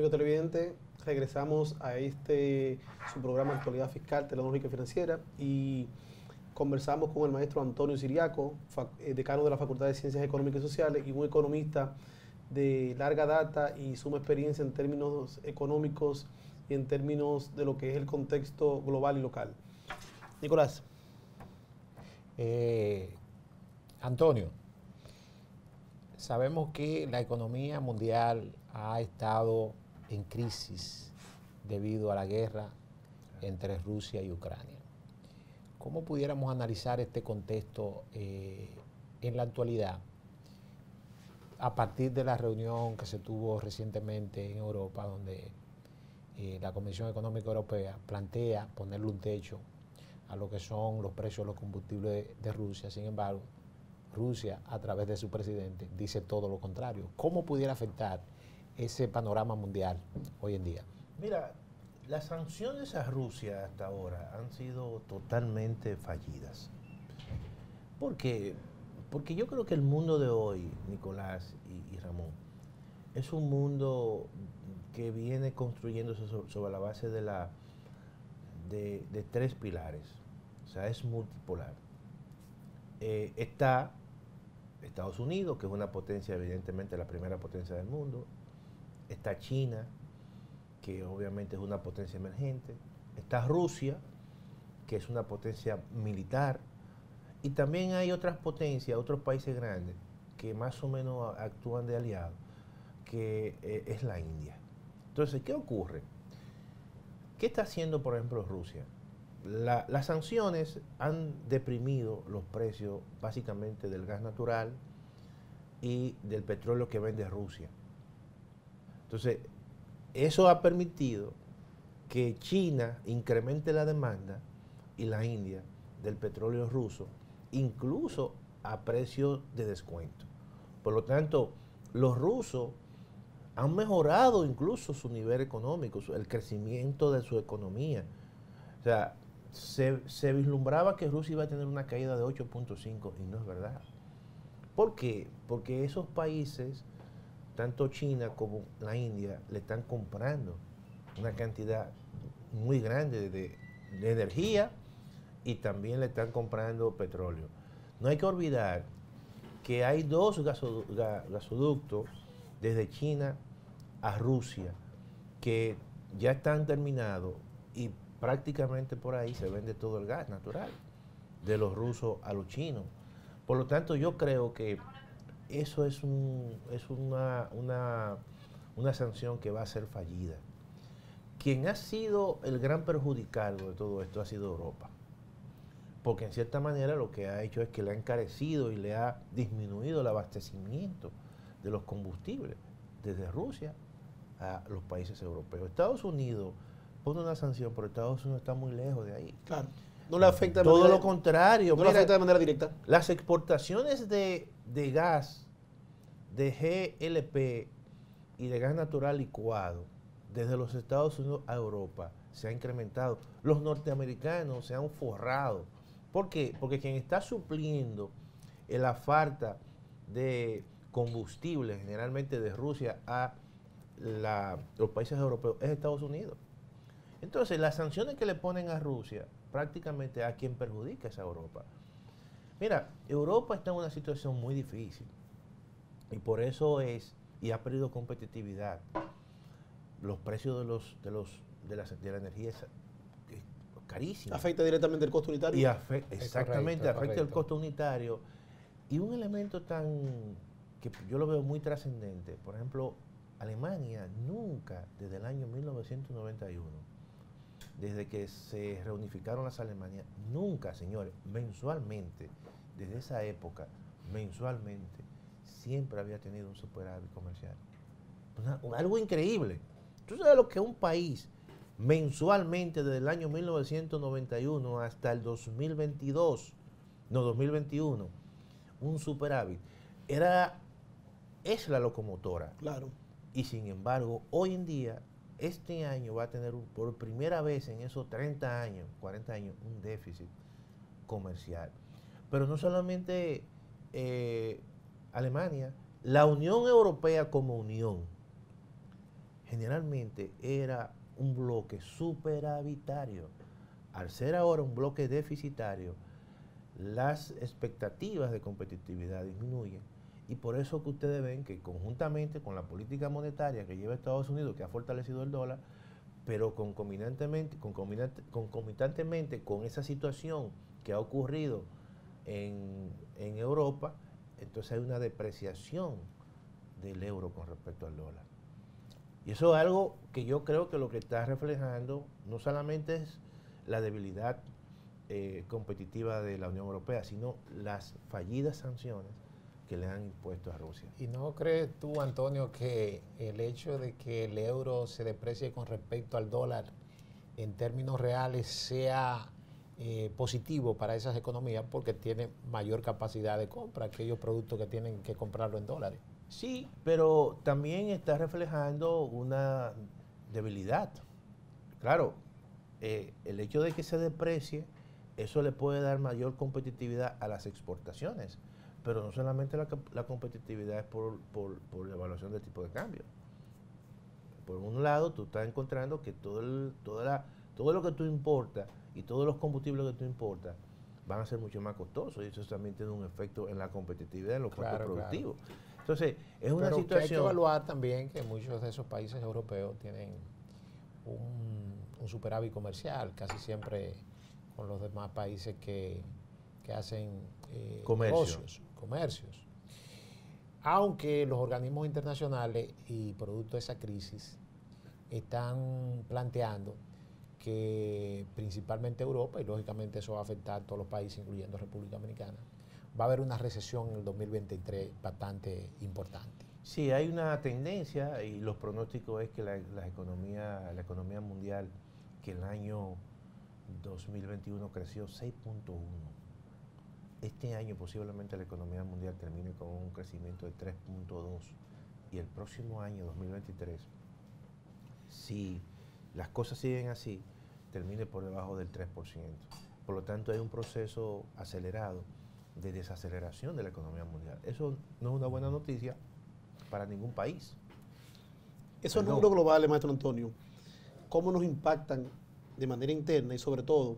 Amigo televidente, regresamos a su programa Actualidad Fiscal, Tecnológica y Financiera, y conversamos con el maestro Antonio Siriaco, decano de la Facultad de Ciencias Económicas y Sociales y un economista de larga data y suma experiencia en términos económicos y en términos de lo que es el contexto global y local. Nicolás. Antonio, sabemos que la economía mundial ha estado en crisis debido a la guerra entre Rusia y Ucrania. ¿Cómo pudiéramos analizar este contexto en la actualidad a partir de la reunión que se tuvo recientemente en Europa, donde la Comisión Económica Europea plantea ponerle un techo a lo que son los precios de los combustibles de Rusia? Sin embargo, Rusia, a través de su presidente, dice todo lo contrario. ¿Cómo pudiera afectar ese panorama mundial hoy en día? Mira, las sanciones a Rusia hasta ahora han sido totalmente fallidas. ¿Por qué? Porque yo creo que el mundo de hoy, Nicolás y Ramón, es un mundo que viene construyéndose sobre la base de tres pilares. O sea, es multipolar. Está Estados Unidos, que es una potencia, evidentemente la primera potencia del mundo. Está China, que obviamente es una potencia emergente. Está Rusia, que es una potencia militar. Y también hay otras potencias, otros países grandes, que más o menos actúan de aliados, que es la India. Entonces, ¿qué ocurre? ¿Qué está haciendo, por ejemplo, Rusia? Las sanciones han deprimido los precios básicamente del gas natural y del petróleo que vende Rusia. Entonces, eso ha permitido que China incremente la demanda y la India del petróleo ruso, incluso a precios de descuento. Por lo tanto, los rusos han mejorado incluso su nivel económico, el crecimiento de su economía. O sea, se vislumbraba que Rusia iba a tener una caída de 8.5 y no es verdad. ¿Por qué? Porque esos países, tanto China como la India, le están comprando una cantidad muy grande de energía y también le están comprando petróleo. No hay que olvidar que hay dos gasoductos desde China a Rusia que ya están terminados y prácticamente por ahí se vende todo el gas natural, de los rusos a los chinos. Por lo tanto, yo creo que eso es una sanción que va a ser fallida. Quien ha sido el gran perjudicado de todo esto ha sido Europa, porque en cierta manera lo que ha hecho es que le ha encarecido y le ha disminuido el abastecimiento de los combustibles desde Rusia a los países europeos. Estados Unidos pone una sanción, pero Estados Unidos está muy lejos de ahí. Claro. No le afecta todo lo contrario. No le afecta de manera directa. Las exportaciones de gas, de GLP y de gas natural licuado desde los Estados Unidos a Europa se ha incrementado. Los norteamericanos se han forrado. ¿Por qué? Porque quien está supliendo la falta de combustible, generalmente de Rusia a los países europeos, es Estados Unidos. Entonces, las sanciones que le ponen a Rusia, prácticamente a quien perjudica es a Europa. Mira, Europa está en una situación muy difícil y por eso y ha perdido competitividad. Los precios de la energía es carísimo. Afecta directamente el costo unitario. Y exactamente, afecta el costo unitario. Y un elemento que yo lo veo muy trascendente, por ejemplo, Alemania nunca, desde el año 1991, desde que se reunificaron las Alemanias, nunca, señores, mensualmente, desde esa época, mensualmente, siempre había tenido un superávit comercial. Algo increíble. ¿Tú sabes lo que un país mensualmente desde el año 1991 hasta el 2021, un superávit? Es la locomotora. Claro. Y sin embargo, hoy en día, este año va a tener por primera vez en esos 30 años, 40 años, un déficit comercial. Pero no solamente Alemania, la Unión Europea como unión generalmente era un bloque superavitario. Al ser ahora un bloque deficitario, las expectativas de competitividad disminuyen, y por eso que ustedes ven que conjuntamente con la política monetaria que lleva Estados Unidos, que ha fortalecido el dólar, pero concomitantemente con esa situación que ha ocurrido en Europa, entonces hay una depreciación del euro con respecto al dólar. Y eso es algo que yo creo que lo que está reflejando no solamente es la debilidad competitiva de la Unión Europea, sino las fallidas sanciones que le han impuesto a Rusia. ¿Y no crees tú, Antonio, que el hecho de que el euro se deprecie con respecto al dólar en términos reales sea positivo para esas economías porque tiene mayor capacidad de compra, aquellos productos que tienen que comprarlo en dólares? Sí, pero también está reflejando una debilidad. Claro, el hecho de que se deprecie, eso le puede dar mayor competitividad a las exportaciones, pero no solamente la competitividad es por la evaluación del tipo de cambio. Por un lado, tú estás encontrando que todo lo que tú importas y todos los combustibles que tú importas van a ser mucho más costosos, y eso también tiene un efecto en la competitividad, en los costos productivos. Claro. Entonces, es una situación... Pero hay que evaluar también que muchos de esos países europeos tienen un superávit comercial, casi siempre con los demás países que hacen comercios. Aunque los organismos internacionales y producto de esa crisis están planteando que principalmente Europa, y lógicamente eso va a afectar a todos los países, incluyendo República Dominicana, va a haber una recesión en el 2023 bastante importante. Sí, hay una tendencia, y los pronósticos es que la economía mundial, que el año 2021 creció 6.1. Este año posiblemente la economía mundial termine con un crecimiento de 3.2, y el próximo año, 2023, si las cosas siguen así, termine por debajo del 3%. Por lo tanto, hay un proceso acelerado de desaceleración de la economía mundial. Eso no es una buena noticia para ningún país. Esos números globales, maestro Antonio, ¿cómo nos impactan de manera interna, y sobre todo,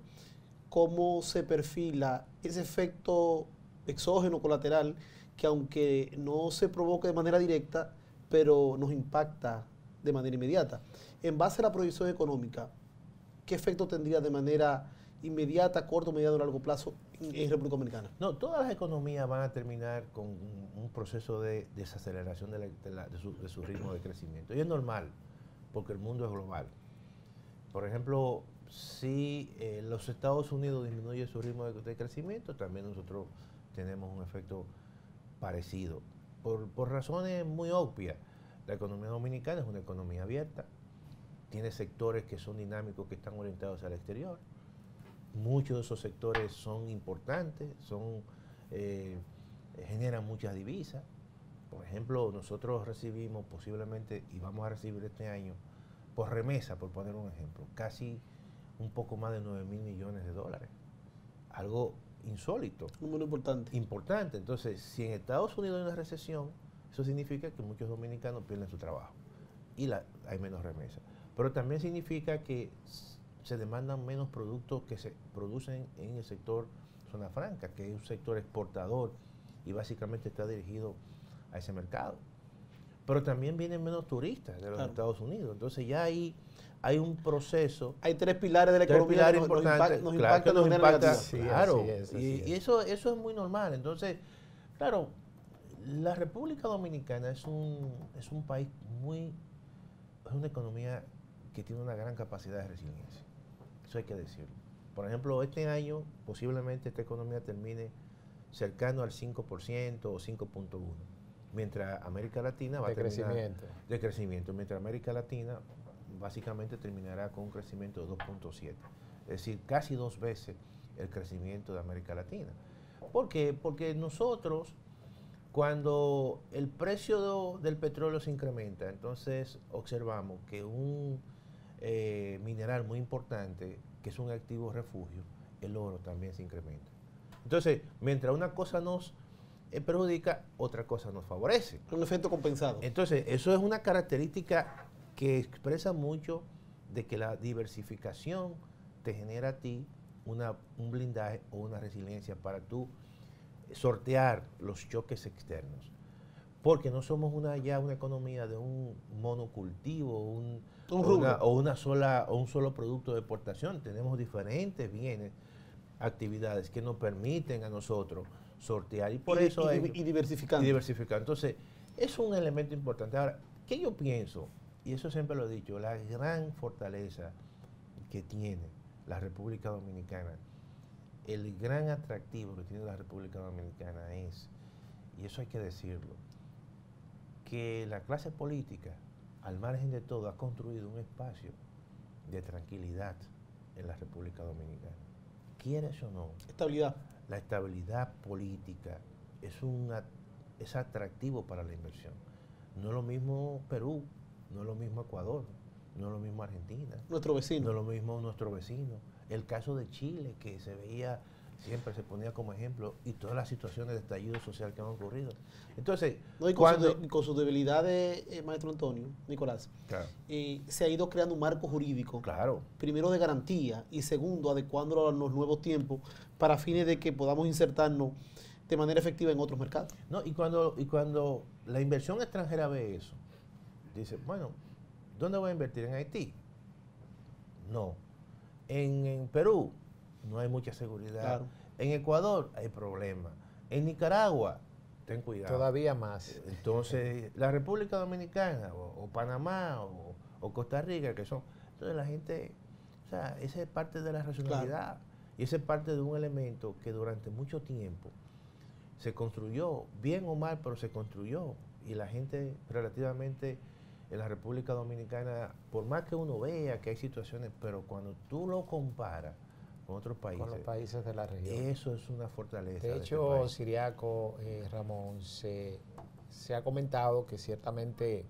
cómo se perfila ese efecto exógeno colateral que, aunque no se provoque de manera directa, pero nos impacta de manera inmediata? En base a la proyección económica, ¿qué efecto tendría de manera inmediata, corto, mediano o largo plazo en República Dominicana? No, todas las economías van a terminar con un proceso de desaceleración de su ritmo de crecimiento. Y es normal, porque el mundo es global. Por ejemplo, si los Estados Unidos disminuye su ritmo de crecimiento, también nosotros tenemos un efecto parecido. Por razones muy obvias. La economía dominicana es una economía abierta, tiene sectores que son dinámicos, que están orientados al exterior. Muchos de esos sectores son importantes, generan muchas divisas. Por ejemplo, nosotros recibimos posiblemente, y vamos a recibir este año, por remesa, por poner un ejemplo, casi un poco más de 9.000 millones de dólares. Algo insólito. Un número importante. Importante. Entonces, si en Estados Unidos hay una recesión, eso significa que muchos dominicanos pierden su trabajo y hay menos remesas. Pero también significa que se demandan menos productos que se producen en el sector zona franca, que es un sector exportador y básicamente está dirigido a ese mercado. Pero también vienen menos turistas de los Estados Unidos. Entonces ya hay un proceso. Hay tres pilares de la economía que nos impactan de manera negativa. Sí, claro, y eso es muy normal. Entonces, claro, la República Dominicana es un país es una economía que tiene una gran capacidad de resiliencia. Eso hay que decirlo. Por ejemplo, este año posiblemente esta economía termine cercano al 5% o 5.1%, mientras América Latina va a terminar de crecimiento, mientras América Latina básicamente terminará con un crecimiento de 2.7%, es decir, casi 2 veces el crecimiento de América Latina. ¿Por qué? Porque nosotros, cuando el precio del petróleo se incrementa, entonces observamos que un mineral muy importante, que es un activo refugio, el oro también se incrementa. Entonces, mientras una cosa nos perjudica, otra cosa nos favorece. Un efecto compensado. Entonces, eso es una característica que expresa mucho de que la diversificación te genera a ti un blindaje o una resiliencia para tú sortear los choques externos. Porque no somos ya una economía de un monocultivo o un solo producto de exportación. Tenemos diferentes bienes, actividades que nos permiten a nosotros sortear y diversificar. Entonces, es un elemento importante. Ahora, ¿qué yo pienso? Y eso siempre lo he dicho, la gran fortaleza que tiene la República Dominicana, el gran atractivo que tiene la República Dominicana es, y eso hay que decirlo, que la clase política, al margen de todo, ha construido un espacio de tranquilidad en la República Dominicana. ¿Quieres o no? Estabilidad. La estabilidad política es atractivo para la inversión. No es lo mismo Perú, no es lo mismo Ecuador, no es lo mismo Argentina. Nuestro vecino. No es lo mismo nuestro vecino. El caso de Chile, que se veía, siempre se ponía como ejemplo, y todas las situaciones de estallido social que han ocurrido. Entonces, y con sus debilidades, maestro Antonio, Nicolás, claro, se ha ido creando un marco jurídico. Claro. Primero de garantía y segundo adecuándolo a los nuevos tiempos para fines de que podamos insertarnos de manera efectiva en otros mercados. No, y cuando la inversión extranjera ve eso, dice, bueno, ¿dónde voy a invertir? ¿En Haití? No. En Perú no hay mucha seguridad. Claro. En Ecuador hay problemas. En Nicaragua, ten cuidado. Todavía más. Entonces, la República Dominicana o Panamá o Costa Rica, que son... Entonces la gente, o sea, esa es parte de la racionalidad. Claro. Y esa es parte de un elemento que durante mucho tiempo se construyó, bien o mal, pero se construyó. Y la gente relativamente en la República Dominicana, por más que uno vea que hay situaciones, pero cuando tú lo comparas con otros países, con los países de la región, eso es una fortaleza. De hecho, Ciriaco, Ramón, se ha comentado que ciertamente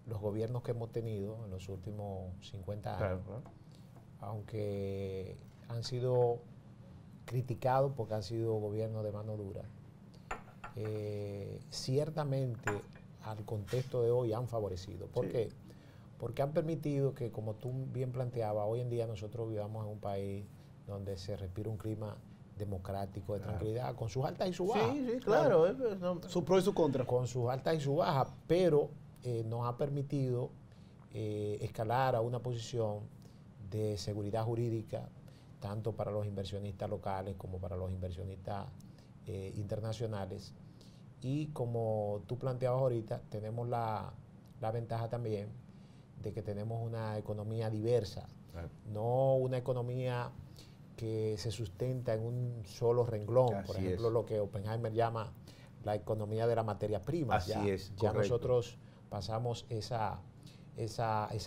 los gobiernos que hemos tenido en los últimos 50 años, claro, aunque han sido criticados porque han sido gobiernos de mano dura, ciertamente al contexto de hoy han favorecido. ¿Por qué? Porque han permitido que, como tú bien planteabas, hoy en día nosotros vivamos en un país donde se respira un clima democrático, de tranquilidad, con sus altas y sus bajas. Sí, claro. Sus pros y sus contras. Con sus altas y sus bajas, pero nos ha permitido escalar a una posición de seguridad jurídica, tanto para los inversionistas locales como para los inversionistas internacionales. Y como tú planteabas ahorita, tenemos la ventaja también de que tenemos una economía diversa, no una economía que se sustenta en un solo renglón. Así por ejemplo, lo que Oppenheimer llama la economía de la materia prima. Ya nosotros pasamos esa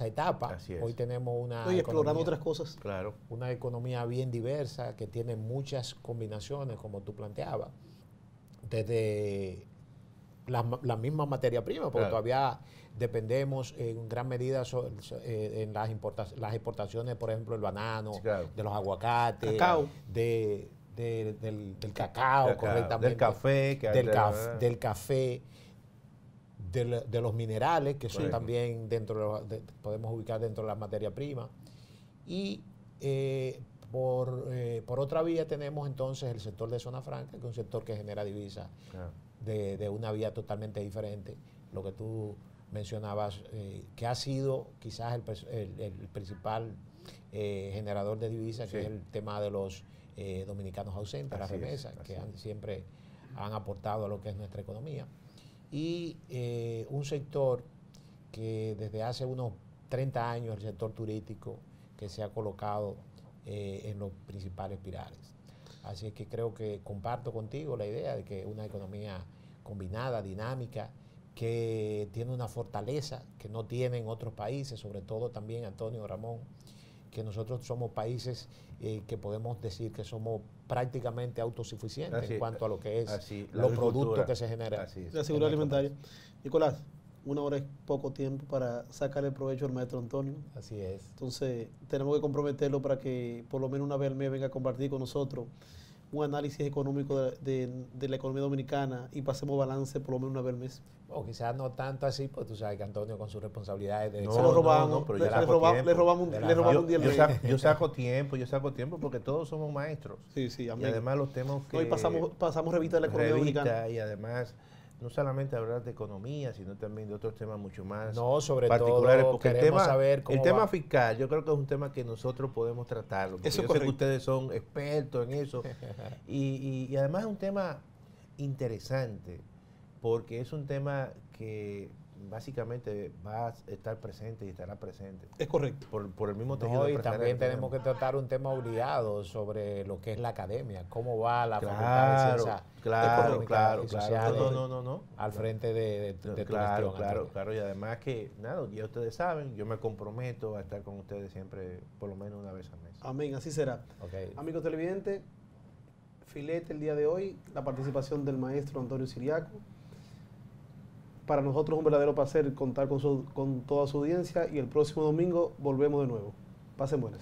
etapa. Hoy tenemos una explorando otras cosas. Claro. Una economía bien diversa que tiene muchas combinaciones, como tú planteabas. Desde la misma materia prima, porque todavía dependemos en gran medida en las exportaciones, por ejemplo, del banano, de los aguacates, del cacao, correctamente, del café, de los minerales, que son también podemos ubicar dentro de la materia prima. Y por otra vía tenemos entonces el sector de zona franca, que es un sector que genera divisas de una vía totalmente diferente. Lo que tú mencionabas, que ha sido quizás el principal generador de divisas, que es el tema de los dominicanos ausentes, las remesas, que siempre han aportado a lo que es nuestra economía. Y un sector que desde hace unos 30 años, el sector turístico, que se ha colocado en los principales pilares. Así es que creo que comparto contigo la idea de que una economía combinada, dinámica, que tiene una fortaleza que no tienen otros países, sobre todo también, Antonio, Ramón, que nosotros somos países que podemos decir que somos prácticamente autosuficientes en cuanto a lo que es los productos que se generan. La seguridad alimentaria. Nicolás, 1 hora es poco tiempo para sacar el provecho al maestro Antonio. Así es. Entonces, tenemos que comprometerlo para que por lo menos una vez al mes venga a compartir con nosotros un análisis económico de la economía dominicana y pasemos balance por lo menos una vez al mes. O quizás no tanto así, pues tú sabes que Antonio con sus responsabilidades de... Se lo robamos, pero le ya saco tiempo. robamos un día al mes. Yo saco tiempo porque todos somos maestros. Sí, sí, y amén. además los temas que... No, y pasamos revista de la economía dominicana. Y además, no solamente hablar de economía, sino también de otros temas mucho más No, sobre particulares. todo Porque queremos saber cómo el tema va. fiscal, yo creo que es un tema que nosotros podemos tratarlo. Porque Eso es yo sé que correcto. ustedes son expertos en eso. y además es un tema interesante, porque es un tema que básicamente va a estar presente y estará presente. Es correcto. Por el mismo tejido No, y empresarial también que tenemos que tratar un tema obligado sobre lo que es la academia, cómo va la Facultad de Claro, Ciencias claro, Económicas claro, y claro. Sociales No. al frente de tu Claro, gestión. Antonio. claro. Y además que, nada, ya ustedes saben, yo me comprometo a estar con ustedes siempre, por lo menos una vez al mes. Amén, así será. Ok. Amigos televidentes, filete el día de hoy, la participación del maestro Antonio Siriaco. Para nosotros es un verdadero placer contar con toda su audiencia y el próximo domingo volvemos de nuevo. Pasen buenas.